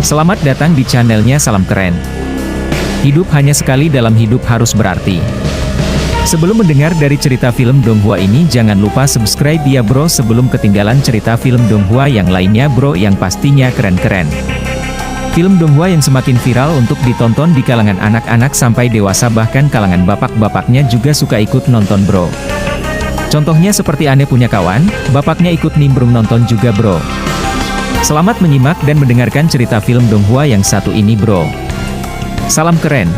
Selamat datang di channelnya Salam Keren. Hidup hanya sekali, dalam hidup harus berarti. Sebelum mendengar dari cerita film Donghua ini, jangan lupa subscribe ya bro, sebelum ketinggalan cerita film Donghua yang lainnya bro, yang pastinya keren-keren. Film Donghua yang semakin viral untuk ditonton di kalangan anak-anak sampai dewasa, bahkan kalangan bapak-bapaknya juga suka ikut nonton bro. Contohnya seperti Ane punya kawan, bapaknya ikut nimbrung nonton juga bro. Selamat menyimak dan mendengarkan cerita film Donghua yang satu ini bro. Salam keren.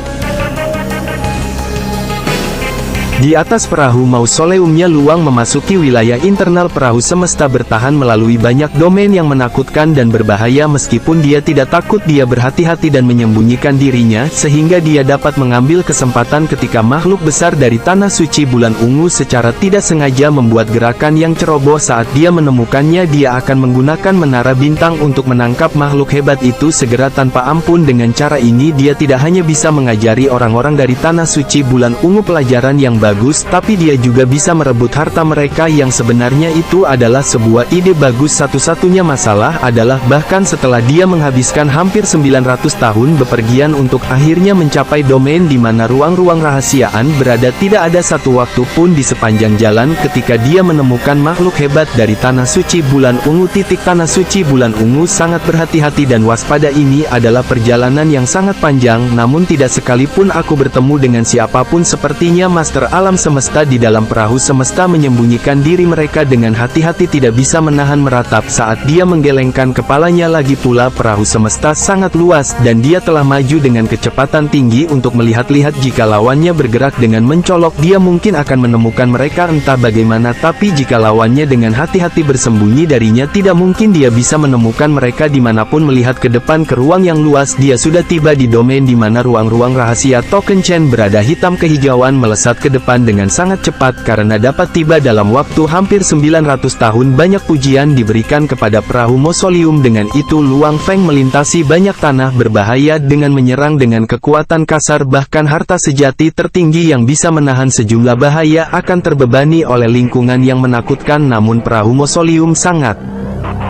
Di atas perahu mausoleumnya, Luang memasuki wilayah internal perahu semesta, bertahan melalui banyak domain yang menakutkan dan berbahaya. Meskipun dia tidak takut, dia berhati-hati dan menyembunyikan dirinya, sehingga dia dapat mengambil kesempatan ketika makhluk besar dari Tanah Suci Bulan Ungu secara tidak sengaja membuat gerakan yang ceroboh. Saat dia menemukannya, dia akan menggunakan menara bintang untuk menangkap makhluk hebat itu segera tanpa ampun. Dengan cara ini dia tidak hanya bisa mengajari orang-orang dari Tanah Suci Bulan Ungu pelajaran yang bagus, tapi dia juga bisa merebut harta mereka yang sebenarnya itu adalah sebuah ide bagus. Satu-satunya masalah adalah bahkan setelah dia menghabiskan hampir 900 tahun bepergian untuk akhirnya mencapai domain di mana ruang-ruang rahasiaan berada, tidak ada satu waktu pun di sepanjang jalan ketika dia menemukan makhluk hebat dari Tanah Suci Bulan Ungu. Tanah Suci Bulan Ungu sangat berhati-hati dan waspada. Ini adalah perjalanan yang sangat panjang, namun tidak sekalipun aku bertemu dengan siapapun. Sepertinya Master alam semesta di dalam perahu semesta menyembunyikan diri mereka dengan hati-hati, tidak bisa menahan meratap saat dia menggelengkan kepalanya. Lagi pula perahu semesta sangat luas dan dia telah maju dengan kecepatan tinggi untuk melihat-lihat jika lawannya bergerak dengan mencolok, dia mungkin akan menemukan mereka entah bagaimana. Tapi jika lawannya dengan hati-hati bersembunyi darinya, tidak mungkin dia bisa menemukan mereka dimanapun. Melihat ke depan ke ruang yang luas, dia sudah tiba di domain di mana ruang-ruang rahasia Token Chain berada. Hitam kehijauan melesat ke depan dengan sangat cepat karena dapat tiba dalam waktu hampir 900 tahun. Banyak pujian diberikan kepada perahu mausoleum. Dengan itu Luang Feng melintasi banyak tanah berbahaya dengan menyerang dengan kekuatan kasar, bahkan harta sejati tertinggi yang bisa menahan sejumlah bahaya akan terbebani oleh lingkungan yang menakutkan. Namun perahu mausoleum sangat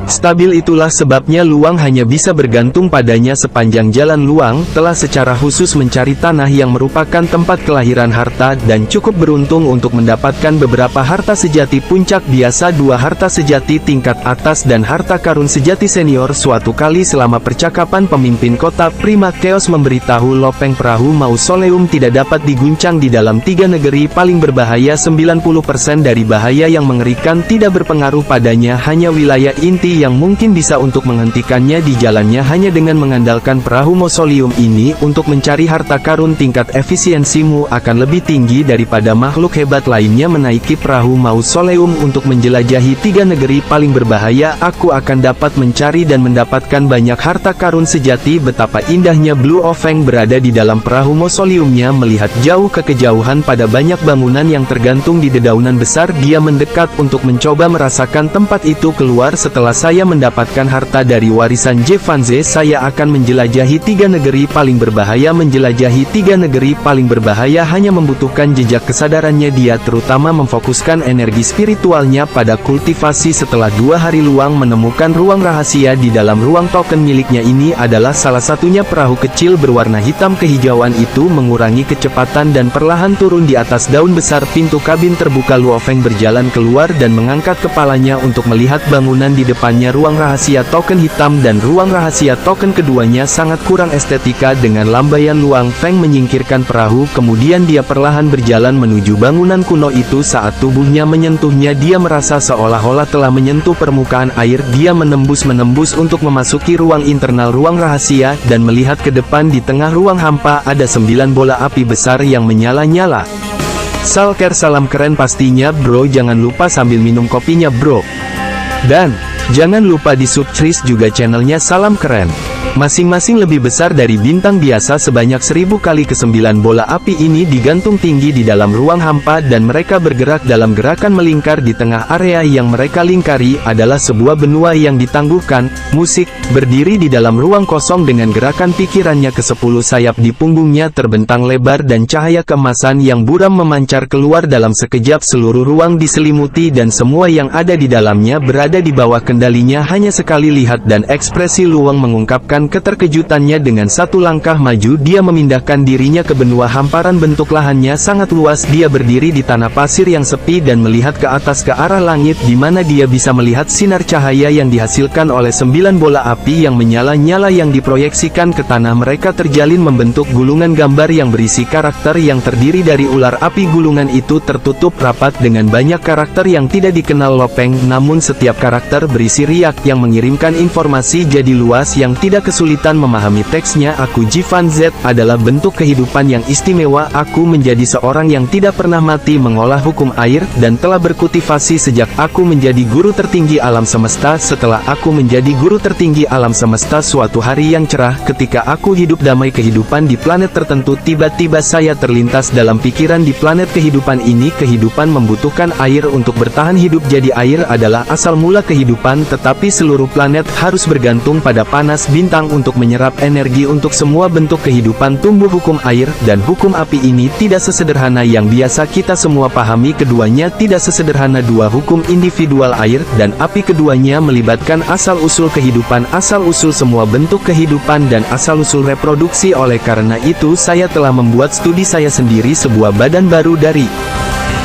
stabil, itulah sebabnya Luang hanya bisa bergantung padanya sepanjang jalan. Luang telah secara khusus mencari tanah yang merupakan tempat kelahiran harta dan cukup beruntung untuk mendapatkan beberapa harta sejati puncak biasa, 2 harta sejati tingkat atas dan harta karun sejati senior. Suatu kali selama percakapan, pemimpin kota Prima Chaos memberitahu Lopeng perahu mausoleum tidak dapat diguncang di dalam 3 negeri paling berbahaya. 90% dari bahaya yang mengerikan tidak berpengaruh padanya, hanya wilayah inti yang mungkin bisa untuk menghentikannya di jalannya hanya dengan mengandalkan perahu mausoleum ini. Untuk mencari harta karun, tingkat efisiensimu akan lebih tinggi daripada makhluk hebat lainnya. Menaiki perahu mausoleum untuk menjelajahi 3 negeri paling berbahaya, aku akan dapat mencari dan mendapatkan banyak harta karun sejati. Betapa indahnya Blue Ofeng berada di dalam perahu mausoleumnya, melihat jauh ke kejauhan pada banyak bangunan yang tergantung di dedaunan besar. Dia mendekat untuk mencoba merasakan tempat itu. Keluar, setelah saya mendapatkan harta dari warisan Jevanze, saya akan menjelajahi 3 negeri paling berbahaya. Menjelajahi 3 negeri paling berbahaya hanya membutuhkan jejak kesadarannya. Dia terutama memfokuskan energi spiritualnya pada kultivasi. Setelah 2 hari, Luang menemukan ruang rahasia di dalam ruang token miliknya. Ini adalah salah satunya. Perahu kecil berwarna hitam kehijauan itu mengurangi kecepatan dan perlahan turun di atas daun besar. Pintu kabin terbuka. Luo Feng berjalan keluar dan mengangkat kepalanya untuk melihat bangunan di depannya. Ruang rahasia token hitam dan ruang rahasia token keduanya sangat kurang estetika. Dengan lambaian, Luang Feng menyingkirkan perahu, kemudian dia perlahan berjalan menuju bangunan kuno itu. Saat tubuhnya menyentuhnya, dia merasa seolah-olah telah menyentuh permukaan air. Dia menembus untuk memasuki ruang internal ruang rahasia dan melihat ke depan. Di tengah ruang hampa ada 9 bola api besar yang menyala-nyala. Salker, salam keren pastinya bro, jangan lupa sambil minum kopinya bro. Dan jangan lupa di subscribe juga channelnya Salam Keren. Masing-masing lebih besar dari bintang biasa sebanyak 1000 kali. Ke-9 bola api ini digantung tinggi di dalam ruang hampa dan mereka bergerak dalam gerakan melingkar di tengah area yang mereka lingkari adalah sebuah benua yang ditangguhkan, musik, berdiri di dalam ruang kosong dengan gerakan pikirannya. Ke-10 sayap di punggungnya terbentang lebar dan cahaya keemasan yang buram memancar keluar dalam sekejap. Seluruh ruang diselimuti dan semua yang ada di dalamnya berada di bawah kendalinya. Hanya sekali lihat dan ekspresi Luang mengungkapkan keterkejutannya. Dengan satu langkah maju dia memindahkan dirinya ke benua hamparan. Bentuk lahannya sangat luas. Dia berdiri di tanah pasir yang sepi dan melihat ke atas ke arah langit di mana dia bisa melihat sinar cahaya yang dihasilkan oleh 9 bola api yang menyala-nyala yang diproyeksikan ke tanah. Mereka terjalin membentuk gulungan gambar yang berisi karakter yang terdiri dari ular api. Gulungan itu tertutup rapat dengan banyak karakter yang tidak dikenal Lopeng, namun setiap karakter berisi riak yang mengirimkan informasi jadi luas yang tidak kesulitan memahami teksnya. Aku Jivan Z adalah bentuk kehidupan yang istimewa. Aku menjadi seorang yang tidak pernah mati mengolah hukum air dan telah berkultivasi sejak aku menjadi guru tertinggi alam semesta. Setelah aku menjadi guru tertinggi alam semesta, suatu hari yang cerah ketika aku hidup damai kehidupan di planet tertentu, tiba-tiba saya terlintas dalam pikiran di planet kehidupan ini kehidupan membutuhkan air untuk bertahan hidup. Jadi air adalah asal mula kehidupan, tetapi seluruh planet harus bergantung pada panas bintang untuk menyerap energi untuk semua bentuk kehidupan tumbuh. Hukum air dan hukum api ini tidak sesederhana yang biasa kita semua pahami. Keduanya tidak sesederhana dua hukum individual air dan api. Keduanya melibatkan asal-usul kehidupan, asal-usul semua bentuk kehidupan dan asal-usul reproduksi. Oleh karena itu saya telah membuat studi saya sendiri, sebuah badan baru dari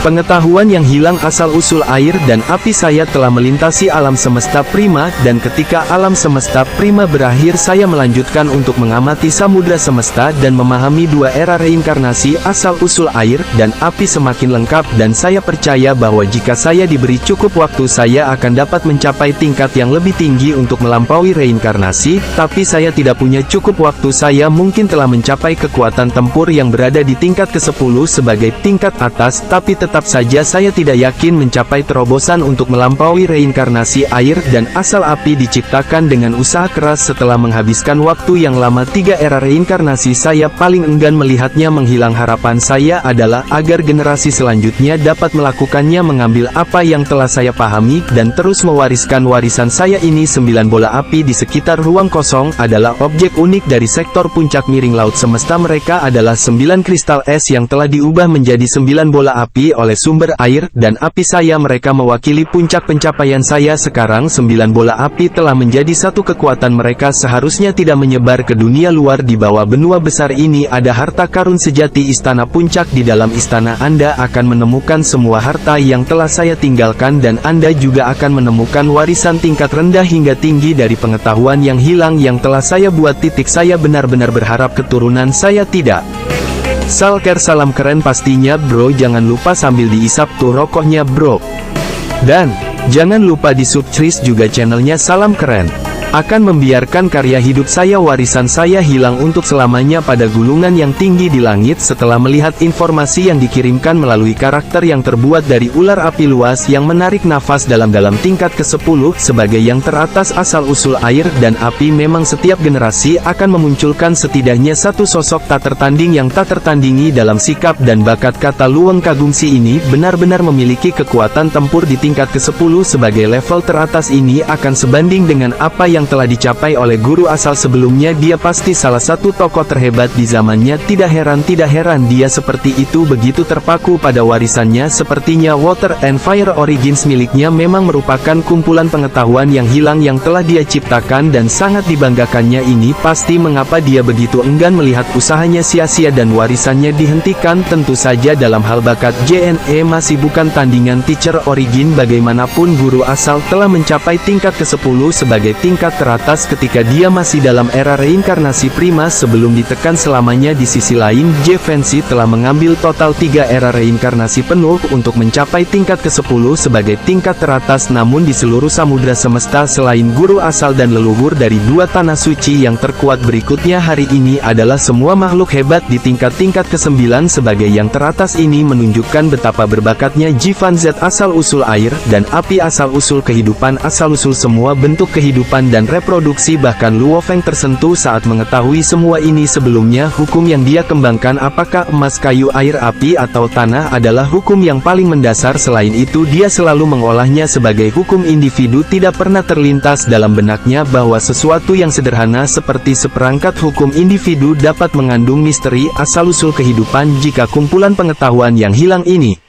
pengetahuan yang hilang asal-usul air dan api. Saya telah melintasi alam semesta prima, dan ketika alam semesta prima berakhir saya melanjutkan untuk mengamati samudra semesta dan memahami dua era reinkarnasi asal-usul air dan api semakin lengkap. Dan saya percaya bahwa jika saya diberi cukup waktu saya akan dapat mencapai tingkat yang lebih tinggi untuk melampaui reinkarnasi. Tapi saya tidak punya cukup waktu. Saya mungkin telah mencapai kekuatan tempur yang berada di tingkat ke-10 sebagai tingkat atas, tapi tetap saja saya tidak yakin mencapai terobosan untuk melampaui reinkarnasi air dan asal api diciptakan dengan usaha keras. Setelah menghabiskan waktu yang lama 3 era reinkarnasi, saya paling enggan melihatnya menghilang. Harapan saya adalah agar generasi selanjutnya dapat melakukannya, mengambil apa yang telah saya pahami dan terus mewariskan warisan saya ini. 9 bola api di sekitar ruang kosong adalah objek unik dari sektor puncak miring laut semesta. Mereka adalah 9 kristal es yang telah diubah menjadi 9 bola api oleh sumber air dan api saya. Mereka mewakili puncak pencapaian saya sekarang. 9 bola api telah menjadi satu kekuatan. Mereka seharusnya tidak menyebar ke dunia luar. Di bawah benua besar ini ada harta karun sejati istana puncak. Di dalam istana Anda akan menemukan semua harta yang telah saya tinggalkan, dan Anda juga akan menemukan warisan tingkat rendah hingga tinggi dari pengetahuan yang hilang yang telah saya buat. Saya benar-benar berharap keturunan saya tidak salker. Salam keren pastinya bro, jangan lupa sambil diisap tuh rokoknya bro. Dan jangan lupa di subscribe juga channelnya Salam Keren. Akan membiarkan karya hidup saya, warisan saya hilang untuk selamanya pada gulungan yang tinggi di langit. Setelah melihat informasi yang dikirimkan melalui karakter yang terbuat dari ular api luas yang menarik nafas dalam-dalam tingkat ke-10 sebagai yang teratas asal-usul air dan api, memang setiap generasi akan memunculkan setidaknya satu sosok tak tertanding yang tak tertandingi dalam sikap dan bakat. Kata Luang Kagungsi ini benar-benar memiliki kekuatan tempur di tingkat ke-10 sebagai level teratas. Ini akan sebanding dengan apa yang telah dicapai oleh guru asal sebelumnya. Dia pasti salah satu tokoh terhebat di zamannya. Tidak heran dia seperti itu, begitu terpaku pada warisannya. Sepertinya Water and Fire Origins miliknya memang merupakan kumpulan pengetahuan yang hilang yang telah dia ciptakan dan sangat dibanggakannya. Ini pasti mengapa dia begitu enggan melihat usahanya sia-sia dan warisannya dihentikan. Tentu saja dalam hal bakat JNE masih bukan tandingan Teacher Origin. Bagaimanapun guru asal telah mencapai tingkat ke-10 sebagai tingkat teratas ketika dia masih dalam era reinkarnasi prima sebelum ditekan selamanya. Di sisi lain, Jevensi telah mengambil total 3 era reinkarnasi penuh untuk mencapai tingkat ke-10 sebagai tingkat teratas. Namun di seluruh samudra semesta selain guru asal dan leluhur dari 2 tanah suci yang terkuat berikutnya hari ini adalah semua makhluk hebat di tingkat-tingkat ke-9 sebagai yang teratas. Ini menunjukkan betapa berbakatnya Jivan Z asal-usul air dan api, asal-usul kehidupan, asal-usul semua bentuk kehidupan dan dan reproduksi. Bahkan Luo Feng tersentuh saat mengetahui semua ini. Sebelumnya, hukum yang dia kembangkan, apakah emas, kayu, air, api, atau tanah, adalah hukum yang paling mendasar. Selain itu, dia selalu mengolahnya sebagai hukum individu. Tidak pernah terlintas dalam benaknya bahwa sesuatu yang sederhana seperti seperangkat hukum individu dapat mengandung misteri asal-usul kehidupan. Jika kumpulan pengetahuan yang hilang ini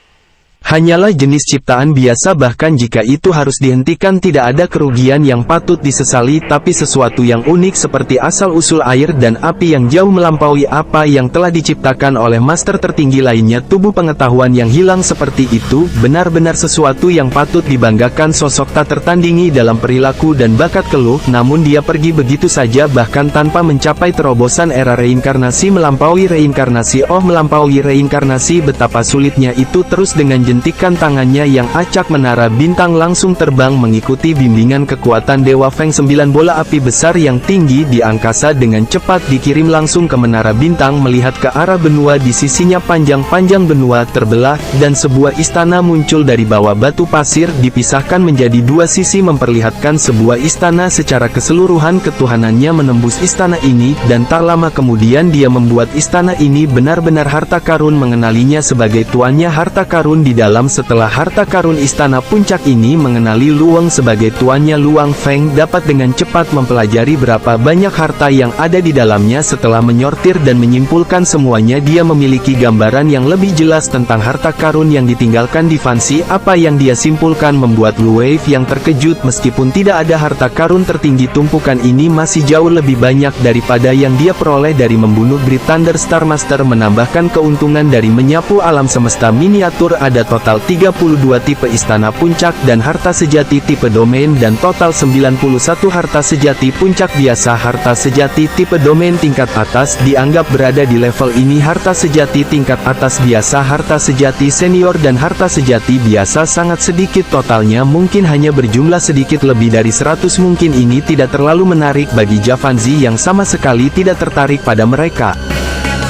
hanyalah jenis ciptaan biasa, bahkan jika itu harus dihentikan, tidak ada kerugian yang patut disesali. Tapi sesuatu yang unik seperti asal-usul air dan api yang jauh melampaui apa yang telah diciptakan oleh master tertinggi lainnya. Tubuh pengetahuan yang hilang seperti itu benar-benar sesuatu yang patut dibanggakan. Sosok tak tertandingi dalam perilaku dan bakat keluh, namun dia pergi begitu saja bahkan tanpa mencapai terobosan era reinkarnasi melampaui reinkarnasi. Oh, melampaui reinkarnasi, betapa sulitnya itu. Terus dengan jentikan tangannya yang acak, menara bintang langsung terbang mengikuti bimbingan kekuatan Dewa Feng. 9 bola api besar yang tinggi di angkasa dengan cepat dikirim langsung ke menara bintang. Melihat ke arah benua di sisinya, panjang-panjang benua terbelah, dan sebuah istana muncul dari bawah batu pasir, dipisahkan menjadi dua sisi memperlihatkan sebuah istana secara keseluruhan. Ketuhanannya menembus istana ini, dan tak lama kemudian dia membuat istana ini benar-benar harta karun. Mengenalinya sebagai tuannya harta karun di dalam. Setelah harta karun istana puncak ini mengenali Luang sebagai tuannya, Luang Feng dapat dengan cepat mempelajari berapa banyak harta yang ada di dalamnya. Setelah menyortir dan menyimpulkan semuanya, dia memiliki gambaran yang lebih jelas tentang harta karun yang ditinggalkan di Fansi. Apa yang dia simpulkan membuat Lu Wei yang terkejut. Meskipun tidak ada harta karun tertinggi, tumpukan ini masih jauh lebih banyak daripada yang dia peroleh dari membunuh Great Thunder Star Master. Menambahkan keuntungan dari menyapu alam semesta miniatur, ada total 32 tipe istana puncak dan harta sejati tipe domain, dan total 91 harta sejati puncak biasa. Harta sejati tipe domain tingkat atas dianggap berada di level ini. Harta sejati tingkat atas biasa, harta sejati senior, dan harta sejati biasa sangat sedikit totalnya, mungkin hanya berjumlah sedikit lebih dari 100. Mungkin ini tidak terlalu menarik bagi Javanzi yang sama sekali tidak tertarik pada mereka.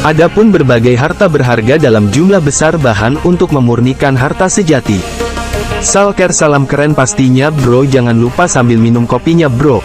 Adapun berbagai harta berharga dalam jumlah besar, bahan untuk memurnikan harta sejati. Salker, salam keren pastinya bro, jangan lupa sambil minum kopinya bro.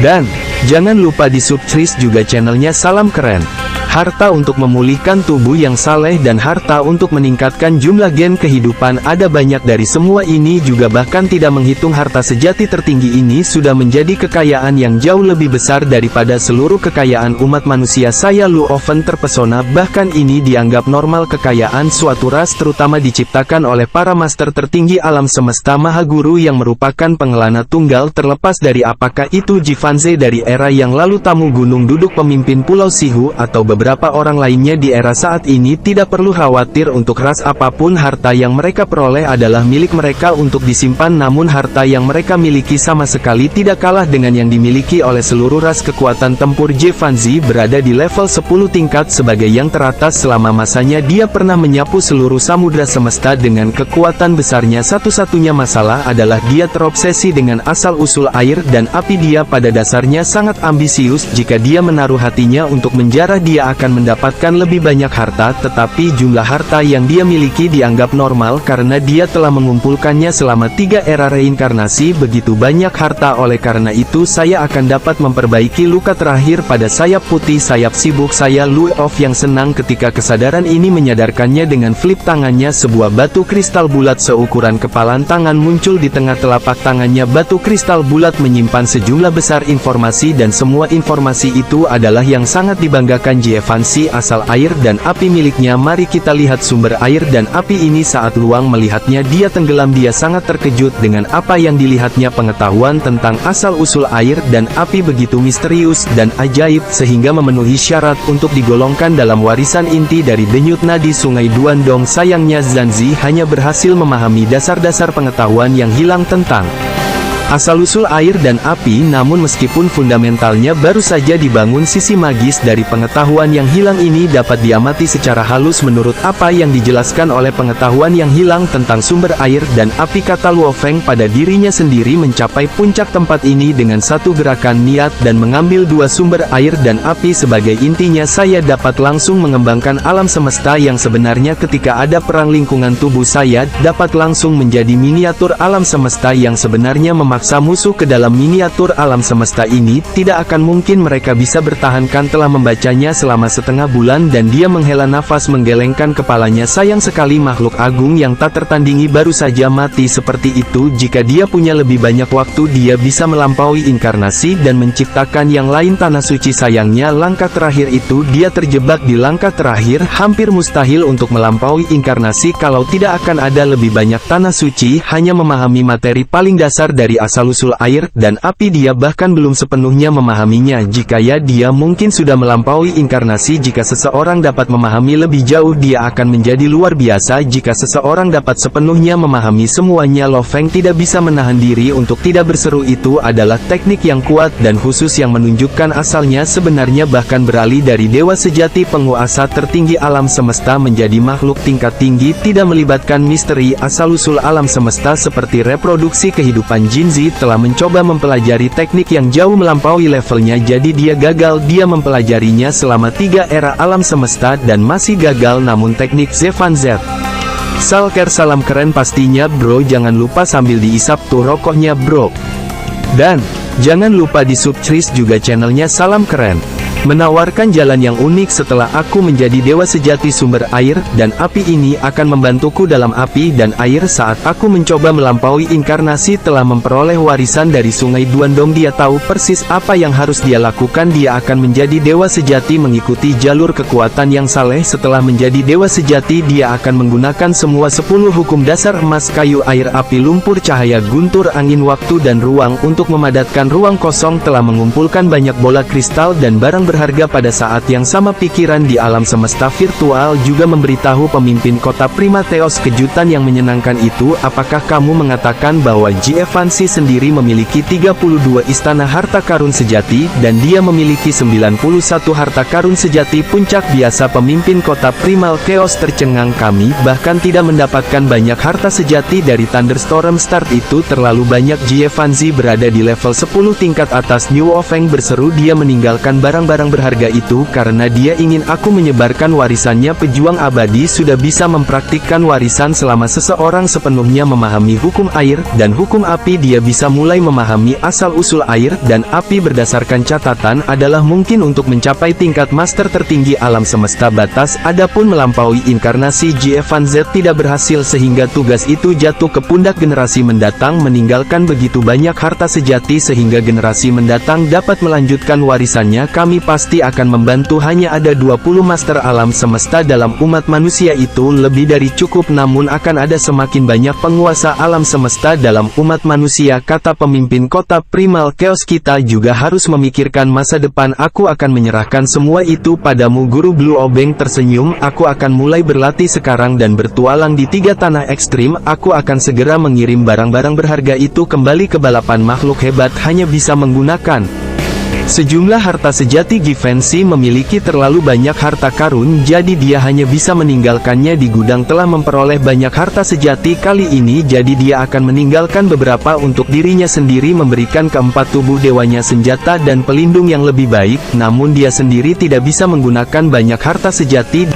Dan jangan lupa di subscribe juga channelnya Salam Keren. Harta untuk memulihkan tubuh yang saleh dan harta untuk meningkatkan jumlah gen kehidupan. Ada banyak dari semua ini juga, bahkan tidak menghitung harta sejati tertinggi ini sudah menjadi kekayaan yang jauh lebih besar daripada seluruh kekayaan umat manusia. Saya Lu Oven terpesona, bahkan ini dianggap normal. Kekayaan suatu ras terutama diciptakan oleh para master tertinggi alam semesta Maha Guru yang merupakan pengelana tunggal. Terlepas dari apakah itu Jivanze dari era yang lalu, tamu gunung duduk, pemimpin pulau Sihu, atau beberapa orang lainnya di era saat ini, tidak perlu khawatir untuk ras apapun. Harta yang mereka peroleh adalah milik mereka untuk disimpan, namun harta yang mereka miliki sama sekali tidak kalah dengan yang dimiliki oleh seluruh ras. Kekuatan tempur Jivanze berada di level 10 tingkat sebagai yang teratas. Selama masanya dia pernah menyapu seluruh samudra semesta dengan kekuatan besarnya. Satu-satunya masalah adalah dia terobsesi dengan asal-usul air dan api. Dia pada dasarnya sangat ambisius. Jika dia menaruh hatinya untuk menjarah, dia akan mendapatkan lebih banyak harta, tetapi jumlah harta yang dia miliki dianggap normal karena dia telah mengumpulkannya selama 3 era reinkarnasi. Begitu banyak harta, oleh karena itu saya akan dapat memperbaiki luka terakhir pada sayap putih. Sayap sibuk. Saya Lu Of yang senang ketika kesadaran ini menyadarkannya. Dengan flip tangannya, sebuah batu kristal bulat seukuran kepalan tangan muncul di tengah telapak tangannya. Batu kristal bulat menyimpan sejumlah besar informasi, dan semua informasi itu adalah yang sangat dibanggakan Jivanze. Asal air dan api miliknya. Mari kita lihat sumber air dan api ini. Saat Luang melihatnya, dia tenggelam. Dia sangat terkejut dengan apa yang dilihatnya. Pengetahuan tentang asal-usul air dan api begitu misterius dan ajaib, sehingga memenuhi syarat untuk digolongkan dalam warisan inti dari denyut nadi Sungai Duandong. Sayangnya Zanzi hanya berhasil memahami dasar-dasar pengetahuan yang hilang tentang asal-usul air dan api, namun meskipun fundamentalnya baru saja dibangun, sisi magis dari pengetahuan yang hilang ini dapat diamati secara halus. Menurut apa yang dijelaskan oleh pengetahuan yang hilang tentang sumber air dan api, kata Luo Feng pada dirinya sendiri, mencapai puncak tempat ini dengan satu gerakan niat dan mengambil 2 sumber air dan api sebagai intinya. Saya dapat langsung mengembangkan alam semesta yang sebenarnya. Ketika ada perang lingkungan, tubuh saya dapat langsung menjadi miniatur alam semesta yang sebenarnya, memakai memaksa musuh ke dalam miniatur alam semesta ini, tidak akan mungkin mereka bisa bertahankan. Telah membacanya selama setengah bulan dan dia menghela nafas menggelengkan kepalanya. Sayang sekali makhluk agung yang tak tertandingi baru saja mati seperti itu. Jika dia punya lebih banyak waktu dia bisa melampaui inkarnasi dan menciptakan yang lain. Tanah suci, sayangnya langkah terakhir itu dia terjebak di langkah terakhir. Hampir mustahil untuk melampaui inkarnasi kalau tidak akan ada lebih banyak tanah suci. Hanya memahami materi paling dasar dari asal-usul air dan api, dia bahkan belum sepenuhnya memahaminya. Jika ya, dia mungkin sudah melampaui inkarnasi. Jika seseorang dapat memahami lebih jauh, dia akan menjadi luar biasa. Jika seseorang dapat sepenuhnya memahami semuanya, Lo Feng tidak bisa menahan diri untuk tidak berseru. Itu adalah teknik yang kuat dan khusus yang menunjukkan asalnya sebenarnya bahkan beralih dari dewa sejati penguasa tertinggi alam semesta menjadi makhluk tingkat tinggi. Tidak melibatkan misteri asal-usul alam semesta seperti reproduksi kehidupan. Jinzi telah mencoba mempelajari teknik yang jauh melampaui levelnya, jadi dia gagal. Dia mempelajarinya selama 3 era alam semesta dan masih gagal. Namun teknik Zevan Z Salker, salam keren pastinya bro. Jangan lupa sambil diisap tuh rokoknya bro. Dan jangan lupa di subscribe juga channelnya Salam Keren. Menawarkan jalan yang unik. Setelah aku menjadi dewa sejati sumber air dan api, ini akan membantuku dalam api dan air. Saat aku mencoba melampaui inkarnasi telah memperoleh warisan dari sungai Duandong, dia tahu persis apa yang harus dia lakukan. Dia akan menjadi dewa sejati mengikuti jalur kekuatan yang saleh. Setelah menjadi dewa sejati dia akan menggunakan semua 10 hukum dasar emas, kayu, air, api, lumpur, cahaya, guntur, angin, waktu dan ruang untuk memadatkan ruang kosong. Telah mengumpulkan banyak bola kristal dan barang berharga. Pada saat yang sama pikiran di alam semesta virtual juga memberitahu pemimpin kota Primatheos kejutan yang menyenangkan itu. Apakah kamu mengatakan bahwa Gievansi sendiri memiliki 32 istana harta karun sejati dan dia memiliki 91 harta karun sejati puncak biasa? Pemimpin kota Primal Chaos tercengang. Kami bahkan tidak mendapatkan banyak harta sejati dari Thunderstorm Start, itu terlalu banyak. Gievansi berada di level 10 tingkat atas. New Ofeng berseru. Dia meninggalkan barang-barang berharga itu karena dia ingin aku menyebarkan warisannya. Pejuang abadi sudah bisa mempraktikkan warisan selama seseorang sepenuhnya memahami hukum air dan hukum api. Dia bisa mulai memahami asal-usul air dan api. Berdasarkan catatan adalah mungkin untuk mencapai tingkat master tertinggi alam semesta batas. Adapun melampaui inkarnasi, Gievan Z tidak berhasil sehingga tugas itu jatuh ke pundak generasi mendatang. Meninggalkan begitu banyak harta sejati sehingga generasi mendatang dapat melanjutkan warisannya. Kami pasti akan membantu. Hanya ada 20 master alam semesta dalam umat manusia, itu lebih dari cukup. Namun akan ada semakin banyak penguasa alam semesta dalam umat manusia, kata pemimpin kota Primal Chaos. Kita juga harus memikirkan masa depan. Aku akan menyerahkan semua itu padamu. Guru Blue Obeng tersenyum. Aku akan mulai berlatih sekarang dan bertualang di 3 tanah ekstrim. Aku akan segera mengirim barang-barang berharga itu kembali ke balapan. Makhluk hebat hanya bisa menggunakan sejumlah harta sejati. Givenchy memiliki terlalu banyak harta karun, jadi dia hanya bisa meninggalkannya di gudang. Telah memperoleh banyak harta sejati kali ini, jadi dia akan meninggalkan beberapa untuk dirinya sendiri, memberikan keempat tubuh dewanya senjata dan pelindung yang lebih baik. Namun dia sendiri tidak bisa menggunakan banyak harta sejati.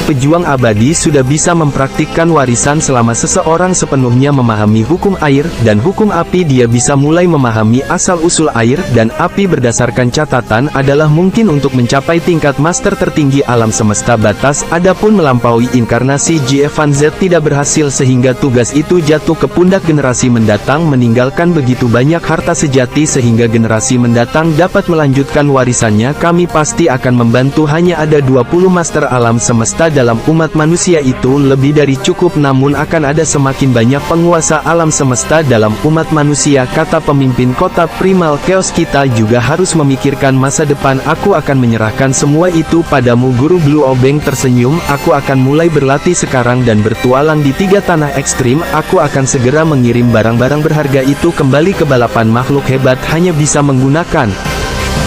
Pejuang abadi sudah bisa mempraktikkan warisan selama seseorang sepenuhnya memahami hukum air dan hukum api. Dia bisa mulai memahami asal-usul air dan api. Berdasarkan catatan adalah mungkin untuk mencapai tingkat master tertinggi alam semesta batas. Adapun melampaui inkarnasi, Gievan Z tidak berhasil sehingga tugas itu jatuh ke pundak generasi mendatang. Meninggalkan begitu banyak harta sejati sehingga generasi mendatang dapat melanjutkan warisannya. Kami pasti akan membantu. Hanya ada 20 master alam semesta dalam umat manusia, itu lebih dari cukup. Namun akan ada semakin banyak penguasa alam semesta dalam umat manusia, kata pemimpin kota Primal Chaos. Kita juga harus memikirkan masa depan. Aku akan menyerahkan semua itu padamu. Guru Blue Obeng tersenyum. Aku akan mulai berlatih sekarang dan bertualang di 3 tanah ekstrim. Aku akan segera mengirim barang-barang berharga itu kembali ke balapan. Makhluk hebat hanya bisa menggunakan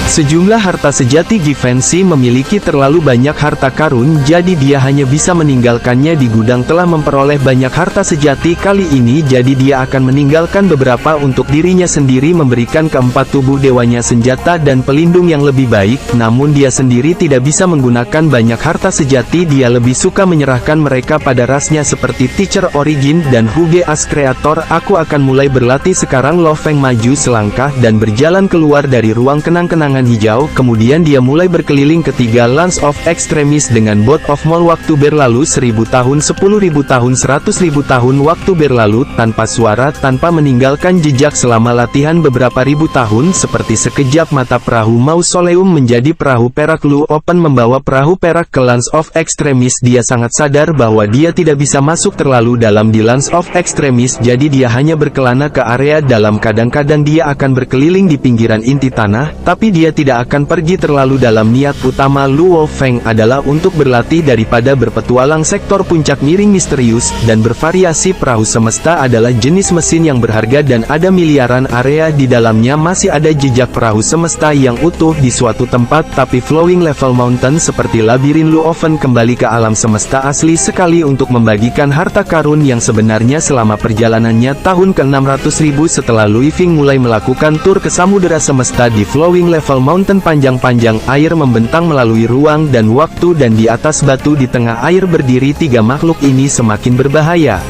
Sejumlah harta sejati Givenchy memiliki terlalu banyak harta karun, jadi dia hanya bisa meninggalkannya di gudang. Telah memperoleh banyak harta sejati kali ini, jadi dia akan meninggalkan beberapa untuk dirinya sendiri, memberikan keempat tubuh dewanya senjata dan pelindung yang lebih baik. Namun dia sendiri tidak bisa menggunakan banyak harta sejati, dia lebih suka menyerahkan mereka pada rasnya seperti Teacher Origin dan Huge As Creator. Aku akan mulai berlatih sekarang. Lo Feng maju selangkah dan berjalan keluar dari ruang kenang-kenangan hijau, kemudian dia mulai berkeliling ketiga Lance of Extremis dengan Boat of Maul. Waktu berlalu 1000 tahun, 10.000 tahun, 100.000 tahun. Waktu berlalu tanpa suara, tanpa meninggalkan jejak selama latihan beberapa ribu tahun. Seperti sekejap mata perahu Mausoleum menjadi perahu perak. Lu Open membawa perahu perak ke Lance of Extremis. Dia sangat sadar bahwa dia tidak bisa masuk terlalu dalam di Lance of Extremis, jadi dia hanya berkelana ke area dalam. Kadang-kadang dia akan berkeliling di pinggiran inti tanah, tapi dia tidak akan pergi terlalu dalam. Niat utama Luo Feng adalah untuk berlatih daripada berpetualang. Sektor puncak miring misterius dan bervariasi perahu semesta adalah jenis mesin yang berharga dan ada miliaran area di dalamnya. Masih ada jejak perahu semesta yang utuh di suatu tempat, tapi Flowing Level Mountain seperti labirin. Luo Feng kembali ke alam semesta asli sekali untuk membagikan harta karun yang sebenarnya selama perjalanannya tahun ke-600.000 setelah Lui Feng mulai melakukan tur ke samudera semesta di Flowing Level Mountain. Panjang-panjang air membentang melalui ruang dan waktu, dan di atas batu di tengah air berdiri tiga makhluk ini semakin berbahaya.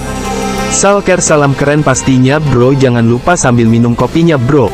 Salker, salam keren pastinya bro, jangan lupa sambil minum kopinya bro.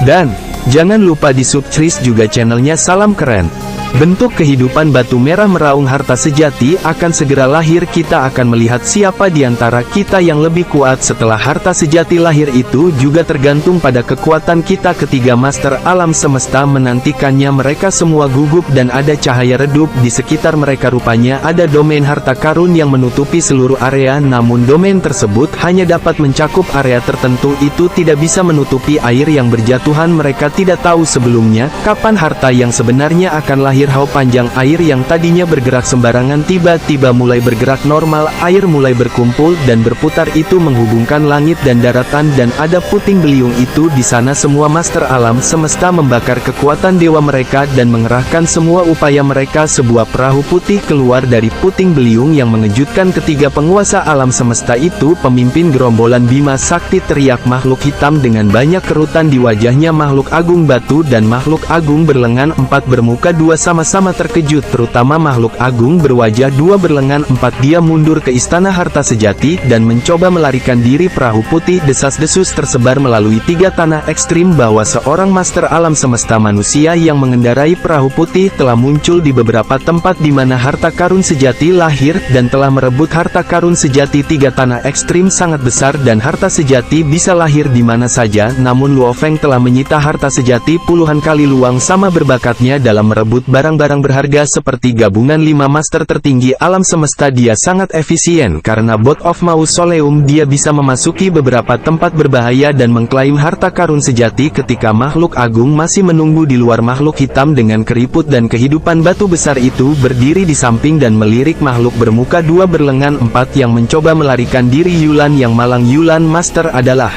Dan jangan lupa di subscribe juga channelnya Salam Keren. Bentuk kehidupan batu merah meraung harta sejati akan segera lahir. Kita akan melihat siapa di antara kita yang lebih kuat setelah harta sejati lahir. Itu juga tergantung pada kekuatan kita. Ketiga master alam semesta menantikannya. Mereka semua gugup dan ada cahaya redup di sekitar mereka. Rupanya ada domain harta karun yang menutupi seluruh area, namun domain tersebut hanya dapat mencakup area tertentu. Itu tidak bisa menutupi air yang berjatuhan. Mereka tidak tahu sebelumnya kapan harta yang sebenarnya akan lahir. Hau panjang air yang tadinya bergerak sembarangan tiba-tiba mulai bergerak normal. Air mulai berkumpul dan berputar, itu menghubungkan langit dan daratan, dan ada puting beliung itu di sana. Semua master alam semesta membakar kekuatan dewa mereka dan mengerahkan semua upaya mereka. Sebuah perahu putih keluar dari puting beliung yang mengejutkan ketiga penguasa alam semesta itu. Pemimpin gerombolan Bima Sakti, teriak makhluk hitam dengan banyak kerutan di wajahnya. Makhluk agung batu dan makhluk agung berlengan empat bermuka dua sama-sama terkejut, terutama makhluk agung berwajah dua berlengan empat. Dia mundur ke istana harta sejati dan mencoba melarikan diri. Perahu putih desas-desus tersebar melalui tiga tanah ekstrim bahwa seorang master alam semesta manusia yang mengendarai perahu putih telah muncul di beberapa tempat di mana harta karun sejati lahir, dan telah merebut harta karun sejati. Tiga tanah ekstrim sangat besar dan harta sejati bisa lahir di mana saja, namun Luo Feng telah menyita harta sejati puluhan kali. Luang sama berbakatnya dalam merebut barang-barang berharga seperti gabungan 5 master tertinggi alam semesta. Dia sangat efisien karena Boat of Mausoleum. Dia bisa memasuki beberapa tempat berbahaya dan mengklaim harta karun sejati. Ketika makhluk agung masih menunggu di luar, makhluk hitam dengan keriput dan kehidupan batu besar itu berdiri di samping dan melirik makhluk bermuka dua berlengan empat yang mencoba melarikan diri. Yulan yang malang. Yulan Master adalah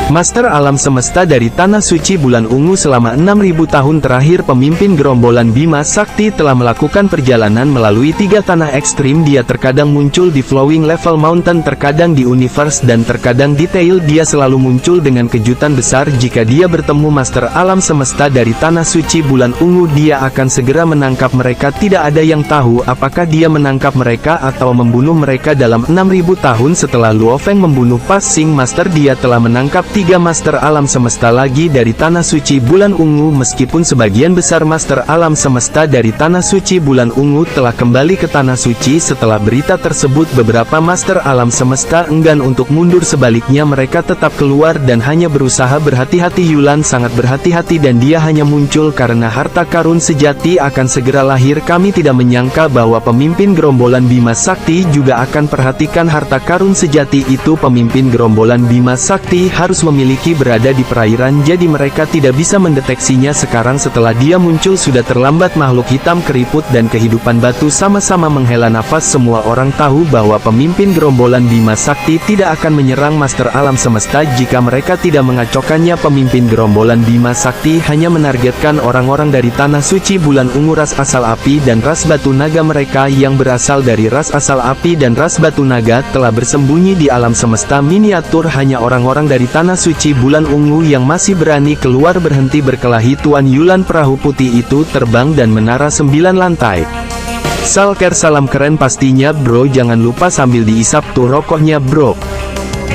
master alam semesta dari Tanah Suci Bulan Ungu. Selama 6.000 tahun terakhir, pemimpin gerombolan Bima Sakti telah melakukan perjalanan melalui tiga tanah ekstrim. Dia terkadang muncul di Flowing Level Mountain, terkadang di Universe, dan terkadang di Tail. Dia selalu muncul dengan kejutan besar. Jika dia bertemu master alam semesta dari Tanah Suci Bulan Ungu, dia akan segera menangkap mereka. Tidak ada yang tahu apakah dia menangkap mereka atau membunuh mereka. Dalam 6.000 tahun setelah Luo Feng membunuh Pas Sing Master, dia telah menangkap tiga master alam semesta lagi dari Tanah Suci Bulan Ungu. Meskipun sebagian besar master alam semesta dari Tanah Suci Bulan Ungu telah kembali ke Tanah Suci setelah berita tersebut, beberapa master alam semesta enggan untuk mundur. Sebaliknya mereka tetap keluar dan hanya berusaha berhati-hati. Yulan sangat berhati-hati dan dia hanya muncul karena harta karun sejati akan segera lahir. Kami tidak menyangka bahwa pemimpin gerombolan Bima Sakti juga akan perhatikan harta karun sejati itu. Pemimpin gerombolan Bima Sakti harus memiliki berada di perairan, jadi mereka tidak bisa mendeteksinya. Sekarang setelah dia muncul sudah terlambat. Makhluk hitam keriput dan kehidupan batu sama-sama menghela nafas. Semua orang tahu bahwa pemimpin gerombolan Bima Sakti tidak akan menyerang Master Alam Semesta jika mereka tidak mengacaukannya. Pemimpin gerombolan Bima Sakti hanya menargetkan orang-orang dari Tanah Suci Bulan Ungu, ras asal api dan ras batu naga. Mereka yang berasal dari ras asal api dan ras batu naga telah bersembunyi di alam semesta miniatur. Hanya orang-orang dari Tanah Suci Bulan Ungu yang masih berani keluar. Berhenti berkelahi. Tuan Yulan, perahu putih itu terbang dan menara 9 lantai. Salker, salam keren pastinya bro, jangan lupa sambil diisap tuh rokoknya bro.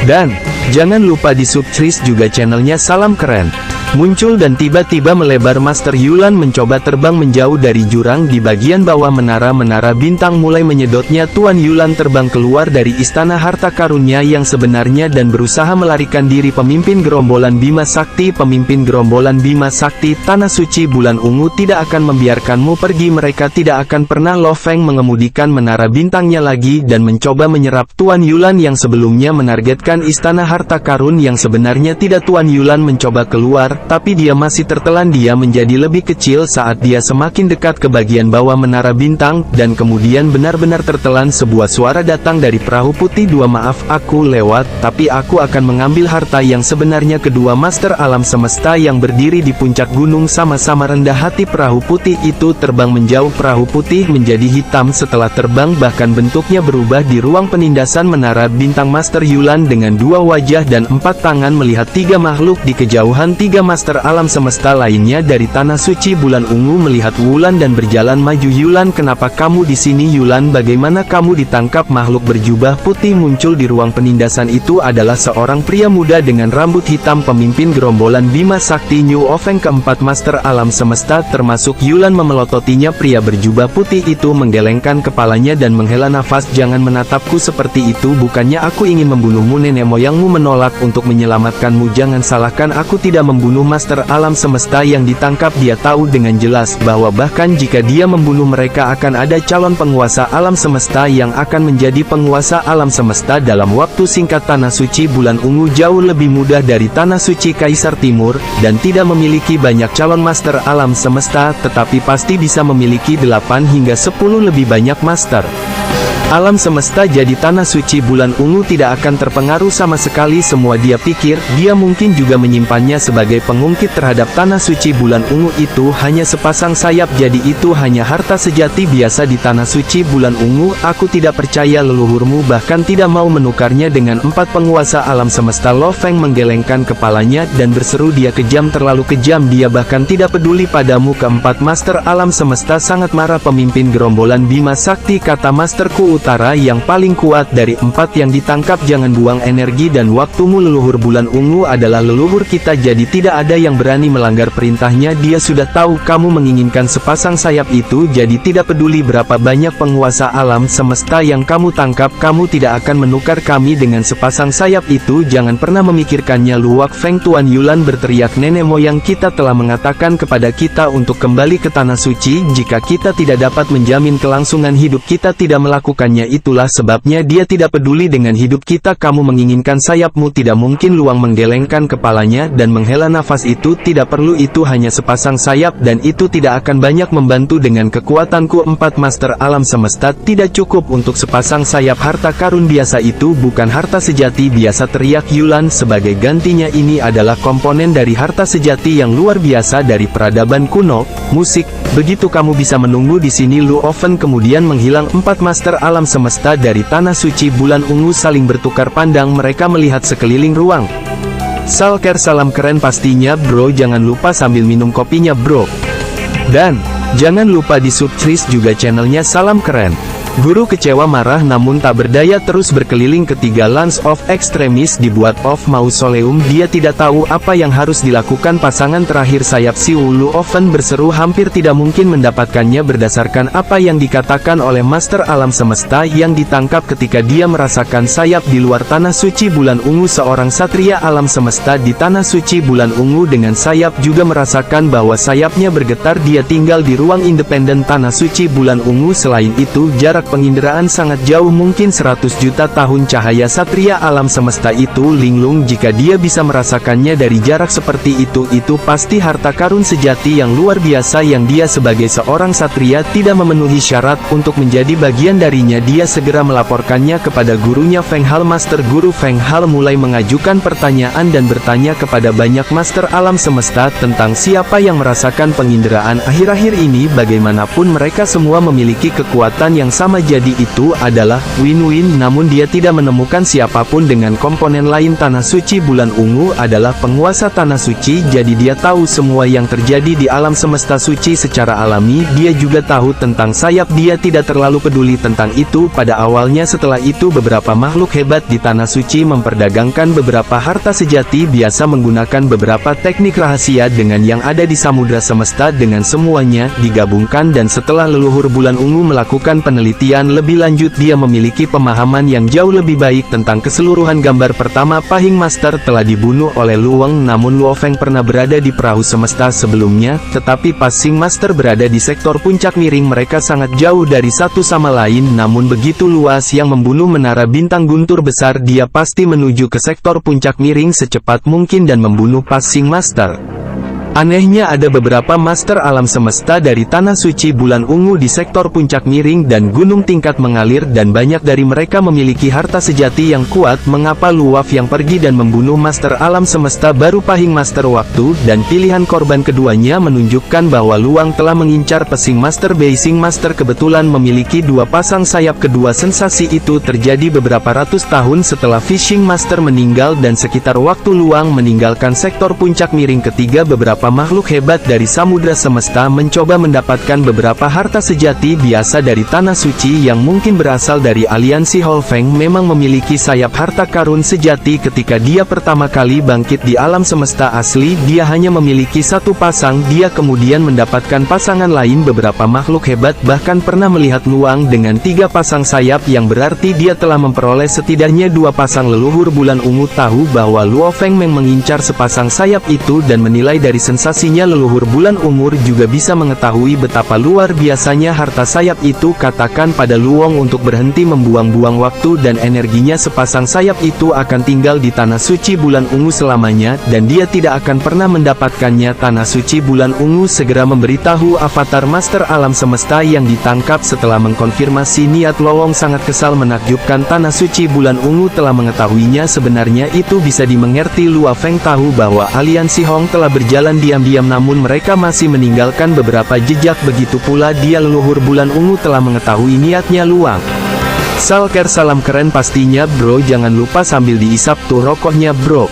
Dan jangan lupa di subscribe juga channelnya Salam Keren. Muncul dan tiba-tiba melebar. Master Yulan mencoba terbang menjauh dari jurang di bagian bawah menara bintang mulai menyedotnya. Tuan Yulan terbang keluar dari istana harta karunnya yang sebenarnya dan berusaha melarikan diri. Pemimpin gerombolan Bima Sakti, pemimpin gerombolan Bima Sakti, Tanah Suci Bulan Ungu tidak akan membiarkanmu pergi. Mereka tidak akan pernah. Lo Feng mengemudikan menara bintangnya lagi dan mencoba menyerap Tuan Yulan yang sebelumnya menargetkan istana harta karun yang sebenarnya tidak. Tuan Yulan mencoba keluar, tapi dia masih tertelan. Dia menjadi lebih kecil saat dia semakin dekat ke bagian bawah menara bintang, dan kemudian benar-benar tertelan. Sebuah suara datang dari perahu putih. Dua, maaf aku lewat, tapi aku akan mengambil harta yang sebenarnya. Kedua Master Alam Semesta yang berdiri di puncak gunung sama-sama rendah hati. Perahu putih itu terbang menjauh. Perahu putih menjadi hitam setelah terbang, bahkan bentuknya berubah di ruang penindasan menara bintang. Master Yulan dengan dua wajah dan 4 tangan melihat 3 makhluk di kejauhan. 3 Master Alam Semesta lainnya dari Tanah Suci Bulan Ungu melihat Wulan dan berjalan maju. Yulan, kenapa kamu di sini? Yulan, bagaimana kamu ditangkap? Makhluk berjubah putih muncul di ruang penindasan. Itu adalah seorang pria muda dengan rambut hitam, pemimpin gerombolan Bima Sakti New Ofeng. Keempat Master Alam Semesta termasuk Yulan memelototinya. Pria berjubah putih itu menggelengkan kepalanya dan menghela nafas. Jangan menatapku seperti itu, bukannya aku ingin membunuhmu. Nenek moyangmu menolak untuk menyelamatkanmu. Jangan salahkan aku, tidak membunuh Master Alam Semesta yang ditangkap. Dia tahu dengan jelas bahwa bahkan jika dia membunuh mereka akan ada calon penguasa alam semesta yang akan menjadi penguasa alam semesta dalam waktu singkat. Tanah Suci Bulan Ungu jauh lebih mudah dari Tanah Suci Kaisar Timur, dan tidak memiliki banyak calon Master Alam Semesta, tetapi pasti bisa memiliki 8 hingga 10 lebih banyak Master Alam Semesta. Jadi Tanah Suci Bulan Ungu tidak akan terpengaruh sama sekali. Semua dia pikir, dia mungkin juga menyimpannya sebagai pengungkit terhadap Tanah Suci Bulan Ungu. Itu hanya sepasang sayap, jadi itu hanya harta sejati biasa di Tanah Suci Bulan Ungu. Aku tidak percaya leluhurmu bahkan tidak mau menukarnya dengan 4 penguasa alam semesta. Lo Feng menggelengkan kepalanya dan berseru, dia kejam, terlalu kejam. Dia bahkan tidak peduli padamu. Keempat Master Alam Semesta sangat marah. Pemimpin gerombolan Bima Sakti, kata Masterku utara yang paling kuat dari 4 yang ditangkap, jangan buang energi dan waktumu. Leluhur Bulan Ungu adalah leluhur kita, jadi tidak ada yang berani melanggar perintahnya. Dia sudah tahu kamu menginginkan sepasang sayap itu, jadi tidak peduli berapa banyak penguasa alam semesta yang kamu tangkap, kamu tidak akan menukar kami dengan sepasang sayap itu. Jangan pernah memikirkannya. Luwak Feng. Tuan Yulan berteriak, nenek moyang kita telah mengatakan kepada kita untuk kembali ke Tanah Suci. Jika kita tidak dapat menjamin kelangsungan hidup, kita tidak melakukannya. Itulah sebabnya dia tidak peduli dengan hidup kita. Kamu menginginkan sayapmu, tidak mungkin. Luang menggelengkan kepalanya dan menghela nafas. Itu tidak perlu, itu hanya sepasang sayap dan itu tidak akan banyak membantu dengan kekuatanku. 4 Master Alam Semesta tidak cukup untuk sepasang sayap. Harta karun biasa itu bukan harta sejati biasa, teriak Yulan. Sebagai gantinya, ini adalah komponen dari harta sejati yang luar biasa dari peradaban kuno. Musik, begitu kamu bisa menunggu di sini. Lu Oven kemudian menghilang. 4 Master Alam Semesta dari Tanah Suci Bulan Ungu saling bertukar pandang. Mereka melihat sekeliling ruang. Salker, salam keren pastinya bro, jangan lupa sambil minum kopinya bro. Dan jangan lupa di subscribe juga channelnya Salam Keren. Guru kecewa marah namun tak berdaya terus berkeliling. Ketiga Lance of Extremis dibuat of Mausoleum. Dia tidak tahu apa yang harus dilakukan. Pasangan terakhir sayap si Ulu Oven berseru hampir tidak mungkin mendapatkannya berdasarkan apa yang dikatakan oleh Master Alam Semesta yang ditangkap ketika dia merasakan sayap di luar Tanah Suci Bulan Ungu. Seorang satria alam semesta di Tanah Suci Bulan Ungu dengan sayap juga merasakan bahwa sayapnya bergetar. Dia tinggal di ruang independen Tanah Suci Bulan Ungu. Selain itu, jarak jarak penginderaan sangat jauh, mungkin 100 juta tahun cahaya satria alam semesta itu linglung. Jika dia bisa merasakannya dari jarak seperti itu pasti harta karun sejati yang luar biasa yang dia sebagai seorang satria tidak memenuhi syarat untuk menjadi bagian darinya. Dia segera melaporkannya kepada gurunya Feng Hal. Master Guru Feng Hal mulai mengajukan pertanyaan dan bertanya kepada banyak master alam semesta tentang siapa yang merasakan penginderaan akhir-akhir ini. Bagaimanapun mereka semua memiliki kekuatan yang sama, jadi itu adalah win-win. Namun dia tidak menemukan siapapun dengan komponen lain. Tanah suci bulan ungu adalah penguasa tanah suci, jadi dia tahu semua yang terjadi di alam semesta suci secara alami. Dia juga tahu tentang sayap, dia tidak terlalu peduli tentang itu pada awalnya. Setelah itu beberapa makhluk hebat di tanah suci memperdagangkan beberapa harta sejati, biasa menggunakan beberapa teknik rahasia dengan yang ada di samudra semesta. Dengan semuanya digabungkan dan setelah leluhur bulan ungu melakukan penelitian lebih lanjut, dia memiliki pemahaman yang jauh lebih baik tentang keseluruhan gambar. Pertama, Pahing Master telah dibunuh oleh Luweng, namun Luo Feng pernah berada di perahu semesta sebelumnya, tetapi Pahing Master berada di sektor puncak miring. Mereka sangat jauh dari satu sama lain, namun begitu luas yang membunuh menara bintang guntur besar. Dia pasti menuju ke sektor puncak miring secepat mungkin dan membunuh Pahing Master. Anehnya ada beberapa master alam semesta dari tanah suci bulan ungu di sektor puncak miring dan gunung tingkat mengalir, dan banyak dari mereka memiliki harta sejati yang kuat. Mengapa Luwaf yang pergi dan membunuh master alam semesta baru Pahing Master? Waktu dan pilihan korban keduanya menunjukkan bahwa Luang telah mengincar Pesing Master. Beising Master kebetulan memiliki dua pasang sayap. Kedua sensasi itu terjadi beberapa ratus tahun setelah Fishing Master meninggal dan sekitar waktu Luang meninggalkan sektor puncak miring ketiga. Beberapa makhluk hebat dari samudra semesta mencoba mendapatkan beberapa harta sejati biasa dari tanah suci yang mungkin berasal dari aliansi Hall. Feng memang memiliki sayap harta karun sejati. Ketika dia pertama kali bangkit di alam semesta asli, dia hanya memiliki satu pasang. Dia kemudian mendapatkan pasangan lain. Beberapa makhluk hebat bahkan pernah melihat Luang dengan 3 pasang sayap, yang berarti dia telah memperoleh setidaknya 2 pasang. Leluhur bulan ungu tahu bahwa Luo Feng mengincar sepasang sayap itu dan menilai dari sensasinya. Leluhur bulan ungu juga bisa mengetahui betapa luar biasanya harta sayap itu. Katakan pada Luong untuk berhenti membuang-buang waktu dan energinya. Sepasang sayap itu akan tinggal di tanah suci bulan ungu selamanya, dan dia tidak akan pernah mendapatkannya. Tanah suci bulan ungu segera memberitahu avatar master alam semesta yang ditangkap. Setelah mengkonfirmasi niat, Luong sangat kesal. Menakjubkan, tanah suci bulan ungu telah mengetahuinya. Sebenarnya itu bisa dimengerti. Luo Feng tahu bahwa aliansi Hong telah berjalan diam-diam, namun mereka masih meninggalkan beberapa jejak. Begitu pula dia. Leluhur bulan ungu telah mengetahui niatnya Luang. Salker, salam keren pastinya bro, jangan lupa sambil diisap tuh rokoknya bro.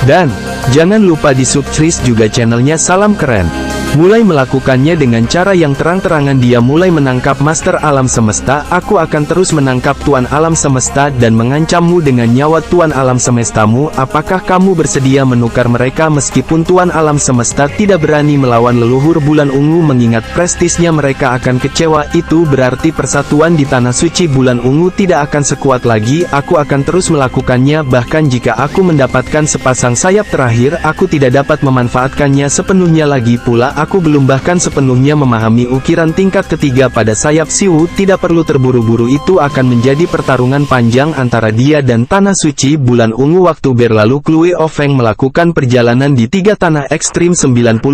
Dan jangan lupa di subscribe juga channelnya Salam Keren. Mulai melakukannya dengan cara yang terang-terangan. Dia mulai menangkap master alam semesta. Aku akan terus menangkap tuan alam semesta dan mengancammu dengan nyawa tuan alam semestamu. Apakah kamu bersedia menukar mereka? Meskipun tuan alam semesta tidak berani melawan leluhur bulan ungu, mengingat prestisnya mereka akan kecewa. Itu berarti persatuan di tanah suci bulan ungu tidak akan sekuat lagi. Aku akan terus melakukannya. Bahkan jika aku mendapatkan sepasang sayap terakhir, aku tidak dapat memanfaatkannya sepenuhnya lagi pula. Aku belum bahkan sepenuhnya memahami ukiran tingkat ketiga pada sayap Siwu. Tidak perlu terburu-buru, itu akan menjadi pertarungan panjang antara dia dan tanah suci bulan ungu. Waktu berlalu, Luo Feng melakukan perjalanan di 3 tanah ekstrim. 90%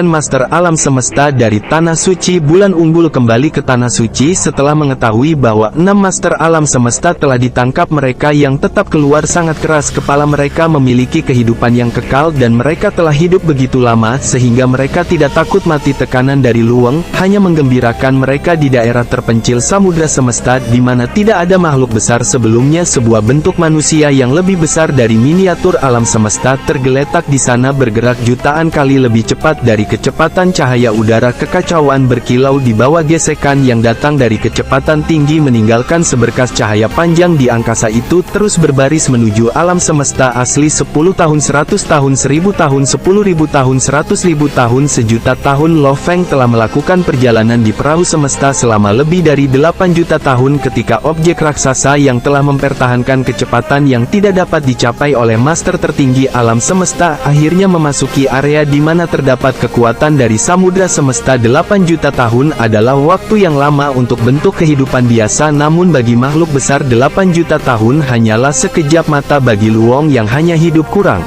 master alam semesta dari tanah suci bulan unggul kembali ke tanah suci setelah mengetahui bahwa 6 master alam semesta telah ditangkap. Mereka yang tetap keluar sangat keras kepala. Mereka memiliki kehidupan yang kekal dan mereka telah hidup begitu lama sehingga mereka tidak takut mati. Tekanan dari Luang hanya menggembirakan mereka di daerah terpencil samudra semesta di mana tidak ada makhluk besar sebelumnya. Sebuah bentuk manusia yang lebih besar dari miniatur alam semesta tergeletak di sana, bergerak jutaan kali lebih cepat dari kecepatan cahaya udara. Kekacauan berkilau di bawah gesekan yang datang dari kecepatan tinggi, meninggalkan seberkas cahaya panjang di angkasa. Itu terus berbaris menuju alam semesta asli. 10 tahun, 100 tahun, 1000 tahun, 10.000 tahun, 100.000 tahun, sejuta juta tahun Lo Feng telah melakukan perjalanan di perahu semesta selama lebih dari 8 juta tahun ketika objek raksasa yang telah mempertahankan kecepatan yang tidak dapat dicapai oleh master tertinggi alam semesta akhirnya memasuki area di mana terdapat kekuatan dari samudra semesta. 8 juta tahun adalah waktu yang lama untuk bentuk kehidupan biasa, namun bagi makhluk besar 8 juta tahun hanyalah sekejap mata bagi Luong yang hanya hidup kurang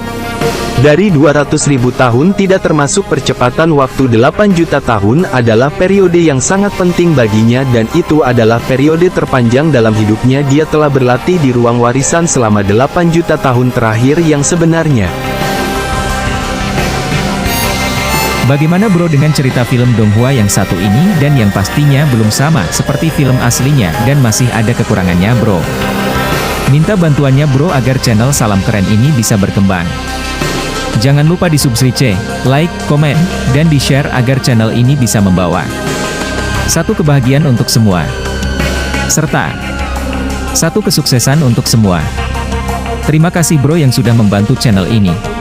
dari 200.000 tahun. Tidak termasuk percepatan waktu, 8 juta tahun adalah periode yang sangat penting baginya dan itu adalah periode terpanjang dalam hidupnya. Dia telah berlatih di ruang warisan selama 8 juta tahun terakhir yang sebenarnya. Bagaimana bro dengan cerita film Donghua yang satu ini dan yang pastinya belum sama seperti film aslinya dan masih ada kekurangannya bro? Minta bantuannya bro agar channel Salam Keren ini bisa berkembang. Jangan lupa di subscribe, like, komen, dan di-share agar channel ini bisa membawa satu kebahagiaan untuk semua, serta satu kesuksesan untuk semua. Terima kasih bro yang sudah membantu channel ini.